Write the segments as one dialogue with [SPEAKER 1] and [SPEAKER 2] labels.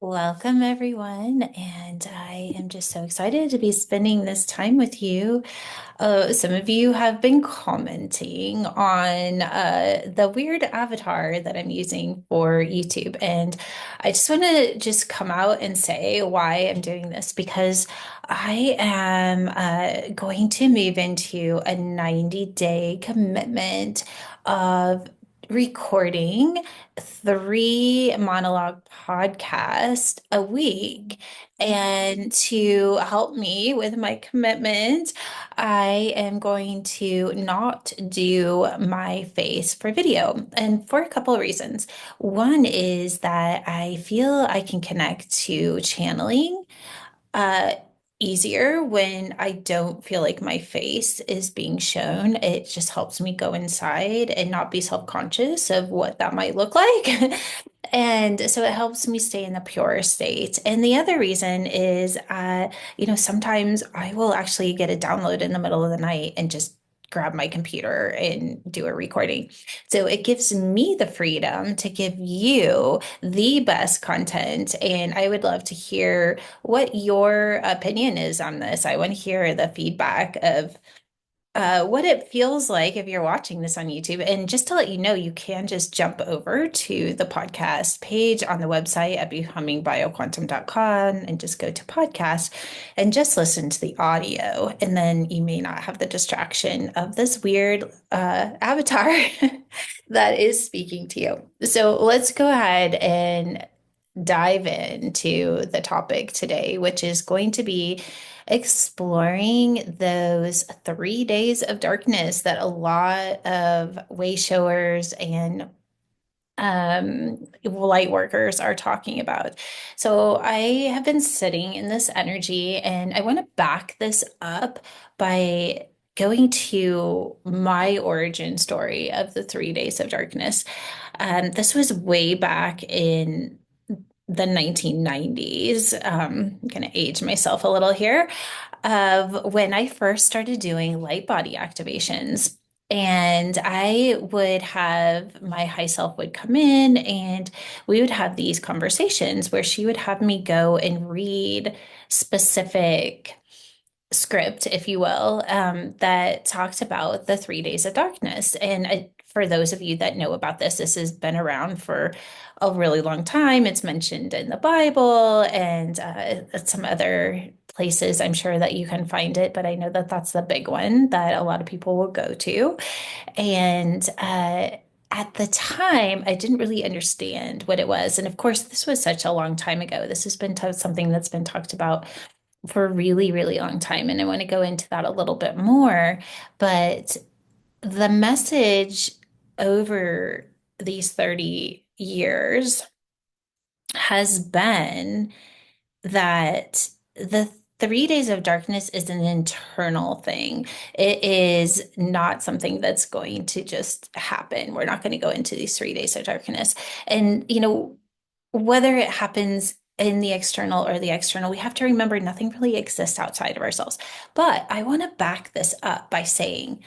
[SPEAKER 1] Welcome, everyone. And I am just so excited to be spending this time with you. Some of you have been commenting on the weird avatar that I'm using for YouTube. And I just want to just come out and say why I'm doing this because I am going to move into a 90-day commitment of recording three monologue podcasts a week. And to help me with my commitment, I am going to not do my face for video, and for a couple of reasons. One is that I feel I can connect to channeling uh, easier when I don't feel like my face is being shown. It just helps me go inside and not be self-conscious of what that might look like. And so it helps me stay in the pure state. And the other reason is, sometimes I will actually get a download in the middle of the night and just grab my computer and do a recording. So it gives me the freedom to give you the best content. And I would love to hear what your opinion is on this. I want to hear the feedback of what it feels like if you're watching this on YouTube. And just to let you know, you can just jump over to the podcast page on the website at becomingbioquantum.com and just go to podcast and just listen to the audio. And then you may not have the distraction of this weird avatar that is speaking to you. So let's go ahead and dive into the topic today, which is going to be exploring those 3 days of darkness that a lot of way showers and light workers are talking about. So I have been sitting in this energy, and I want to back this up by going to my origin story of the 3 days of darkness. This was way back in the 1990s. I'm going to age myself a little here, of when I first started doing light body activations. And I would have my high self would come in and we would have these conversations where she would have me go and read specific script, if you will, that talks about the 3 days of darkness. And for those of you that know about this, this has been around for a really long time. It's mentioned in the Bible and some other places. I'm sure that you can find it, but I know that that's the big one that a lot of people will go to. And at the time, I didn't really understand what it was. And of course, this was such a long time ago. This has been something that's been talked about for a really, really long time. And I want to go into that a little bit more. But the message over these 30 years has been that the 3 days of darkness is an internal thing. It is not something that's going to just happen. We're not going to go into these 3 days of darkness. And, whether it happens in the external or the external, we have to remember nothing really exists outside of ourselves. But I want to back this up by saying,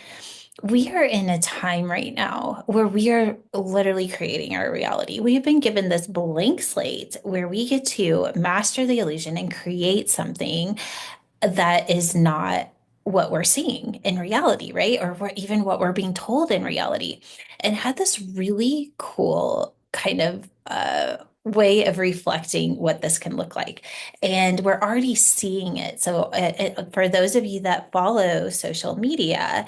[SPEAKER 1] we are in a time right now where we are literally creating our reality. We have been given this blank slate where we get to master the illusion and create something that is not what we're seeing in reality, right? Or even what we're being told in reality. And had this really cool kind of way of reflecting what this can look like. And we're already seeing it. So, for those of you that follow social media,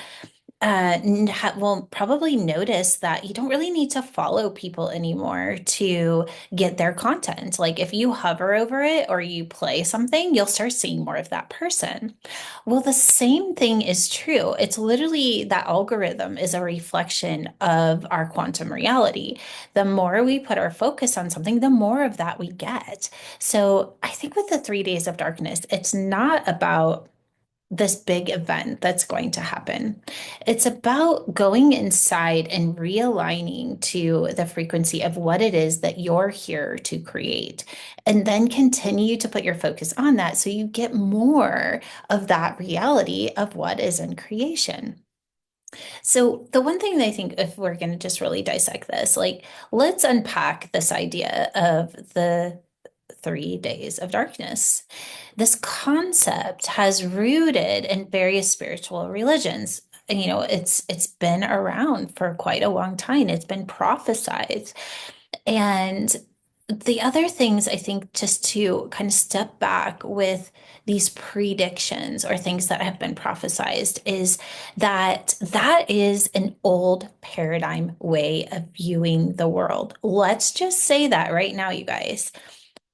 [SPEAKER 1] will probably notice that you don't really need to follow people anymore to get their content. Like if you hover over it or you play something, you'll start seeing more of that person. Well, the same thing is true. It's literally that algorithm is a reflection of our quantum reality. The more we put our focus on something, the more of that we get. So I think with the 3 days of darkness, it's not about this big event that's going to happen. It's about going inside and realigning to the frequency of what it is that you're here to create, and then continue to put your focus on that so you get more of that reality of what is in creation. So, the one thing that I think, if we're going to just really dissect this, like, let's unpack this idea of the 3 days of darkness. This concept has rooted in various spiritual religions. And, it's been around for quite a long time. It's been prophesied. And the other things, I think, just to kind of step back with these predictions or things that have been prophesized, is that is an old paradigm way of viewing the world. Let's just say that right now, you guys.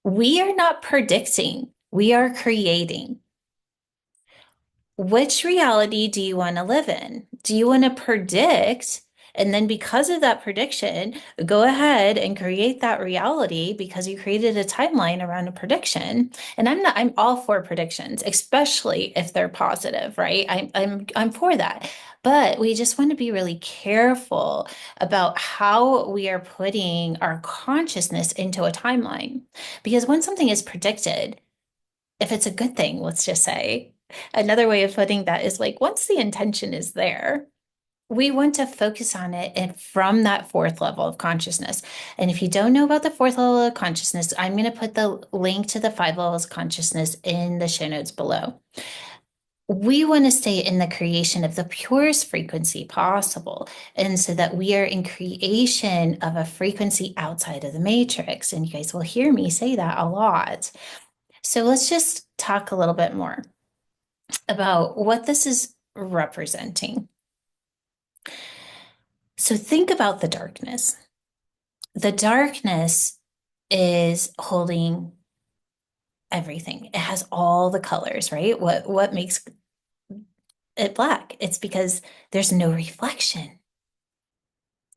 [SPEAKER 1] We are not predicting, we are creating. Which reality do you want to live in? Do you want to predict? And then, because of that prediction, go ahead and create that reality because you created a timeline around a prediction. And I'm all for predictions, especially if they're positive, right? I'm for that. But we just want to be really careful about how we are putting our consciousness into a timeline. Because when something is predicted, if it's a good thing, let's just say, another way of putting that is like once the intention is there, we want to focus on it and from that fourth level of consciousness. And if you don't know about the fourth level of consciousness, I'm going to put the link to the 5 levels of consciousness in the show notes below. We want to stay in the creation of the purest frequency possible. And so that we are in creation of a frequency outside of the matrix. And you guys will hear me say that a lot. So let's just talk a little bit more about what this is representing. So think about the darkness. The darkness is holding everything. It has all the colors, right? What makes it black? It's because there's no reflection,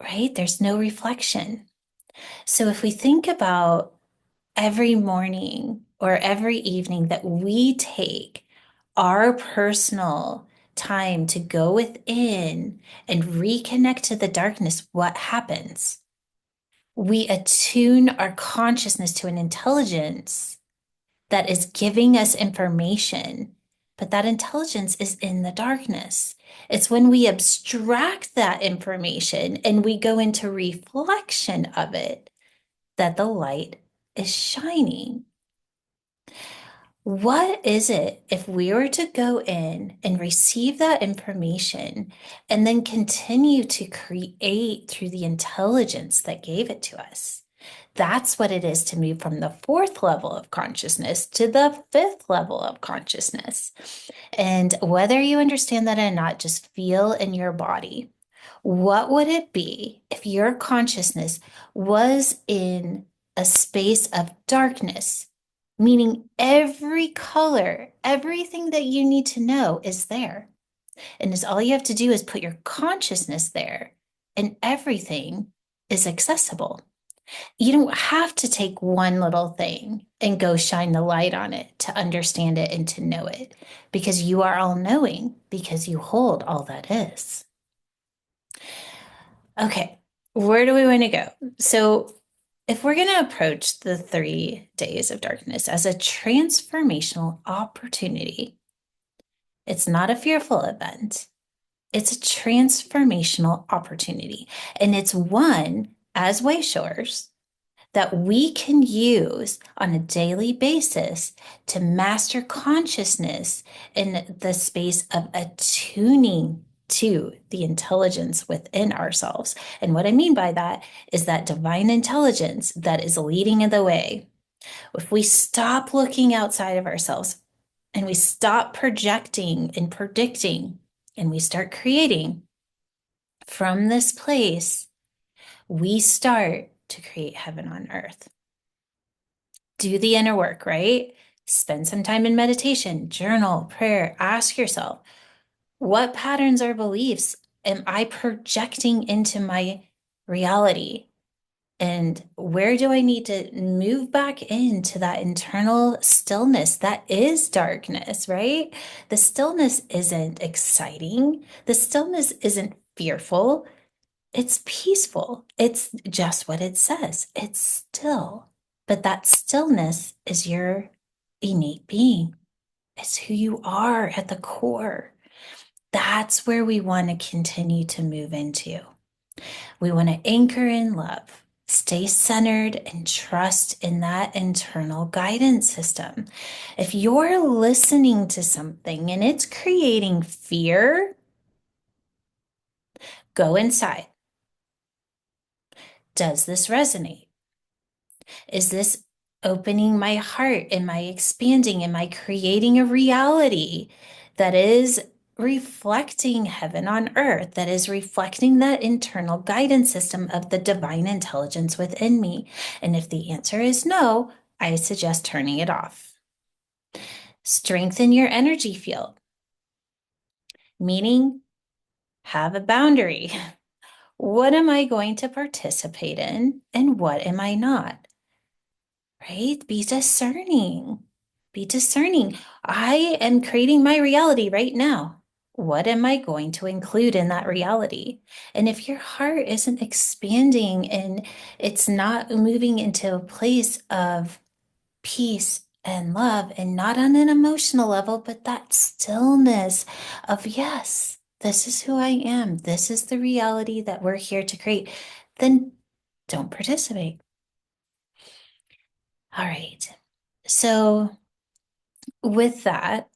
[SPEAKER 1] right? There's no reflection. So if we think about every morning or every evening that we take our personal time to go within and reconnect to the darkness, what happens? We attune our consciousness to an intelligence that is giving us information, but that intelligence is in the darkness. It's when we abstract that information and we go into reflection of it that the light is shining. What is it if we were to go in and receive that information and then continue to create through the intelligence that gave it to us? That's what it is to move from the fourth level of consciousness to the fifth level of consciousness. And whether you understand that or not, just feel in your body. What would it be if your consciousness was in a space of darkness, meaning every color, everything that you need to know is there? And is all you have to do is put your consciousness there, and everything is accessible. You don't have to take one little thing and go shine the light on it to understand it and to know it, because you are all knowing, because you hold all that is. Okay, where do we want to go? So, if we're going to approach the 3 days of darkness as a transformational opportunity, it's not a fearful event. It's a transformational opportunity. And it's one, as Wayshores, that we can use on a daily basis to master consciousness in the space of attuning to the intelligence within ourselves. And what I mean by that is that divine intelligence that is leading in the way. If we stop looking outside of ourselves and we stop projecting and predicting and we start creating from this place, we start to create heaven on earth. Do the inner work, right? Spend some time in meditation, journal, prayer. Ask yourself, what patterns or beliefs am I projecting into my reality? And where do I need to move back into that internal stillness that is darkness, right? The stillness isn't exciting. The stillness isn't fearful. It's peaceful. It's just what it says. It's still. But that stillness is your innate being. It's who you are at the core. That's where we want to continue to move into. We want to anchor in love. Stay centered and trust in that internal guidance system. If you're listening to something and it's creating fear, go inside. Does this resonate? Is this opening my heart? Am I expanding? Am I creating a reality that is reflecting heaven on earth, that is reflecting that internal guidance system of the divine intelligence within me? And if the answer is no, I suggest turning it off. Strengthen your energy field, meaning have a boundary. What am I going to participate in and what am I not? Right? Be discerning. Be discerning. I am creating my reality right now. What am I going to include in that reality? And if your heart isn't expanding and it's not moving into a place of peace and love, and not on an emotional level, but that stillness of, yes, this is who I am. This is the reality that we're here to create, then don't participate. All right. So, with that,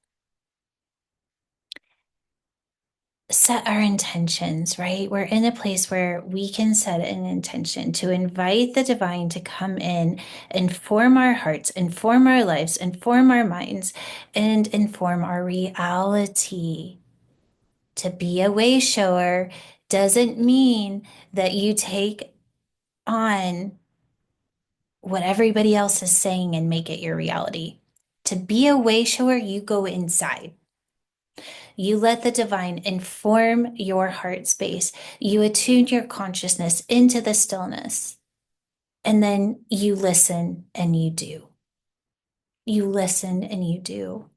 [SPEAKER 1] set our intentions, right? We're in a place where we can set an intention to invite the divine to come in, inform our hearts, inform our lives, inform our minds, and inform our reality. To be a way shower doesn't mean that you take on what everybody else is saying and make it your reality. To be a way shower, you go inside. You let the divine inform your heart space. You attune your consciousness into the stillness. And then you listen and you do. You listen and you do.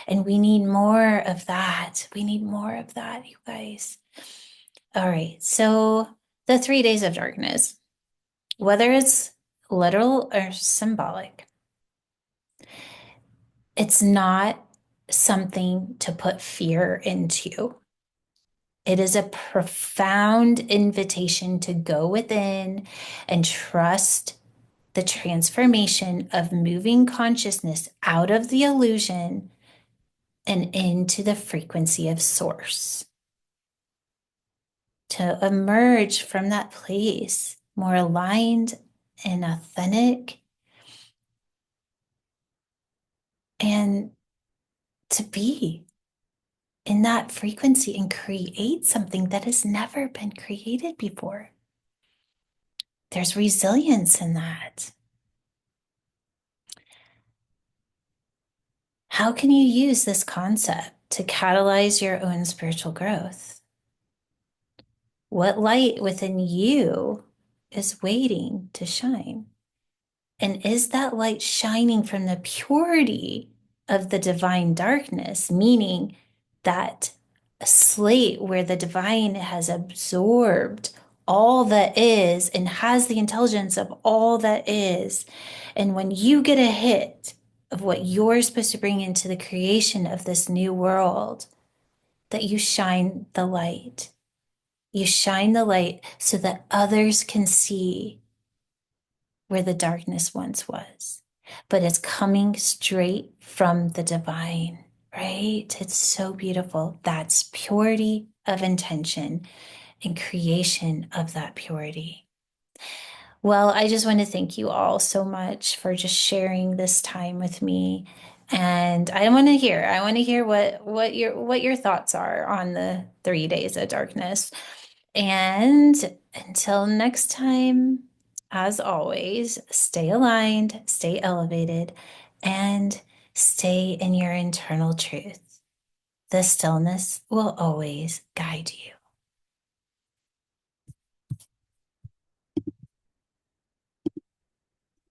[SPEAKER 1] And we need more of that. We need more of that, you guys. All right. So the 3 days of darkness, whether it's literal or symbolic, it's not something to put fear into. It is a profound invitation to go within and trust the transformation of moving consciousness out of the illusion and into the frequency of source. To emerge from that place more aligned and authentic, and to be in that frequency and create something that has never been created before. There's resilience in that. How can you use this concept to catalyze your own spiritual growth? What light within you is waiting to shine? And is that light shining from the purity of the divine darkness, meaning that slate where the divine has absorbed all that is and has the intelligence of all that is? And when you get a hit of what you're supposed to bring into the creation of this new world, that you shine the light. You shine the light so that others can see where the darkness once was. But it's coming straight from the divine, right? It's so beautiful. That's purity of intention and creation of that purity. Well, I just want to thank you all so much for just sharing this time with me. And I want to hear what your thoughts are on the 3 days of darkness. And until next time, as always, stay aligned, stay elevated, and stay in your internal truth. The stillness will always guide you.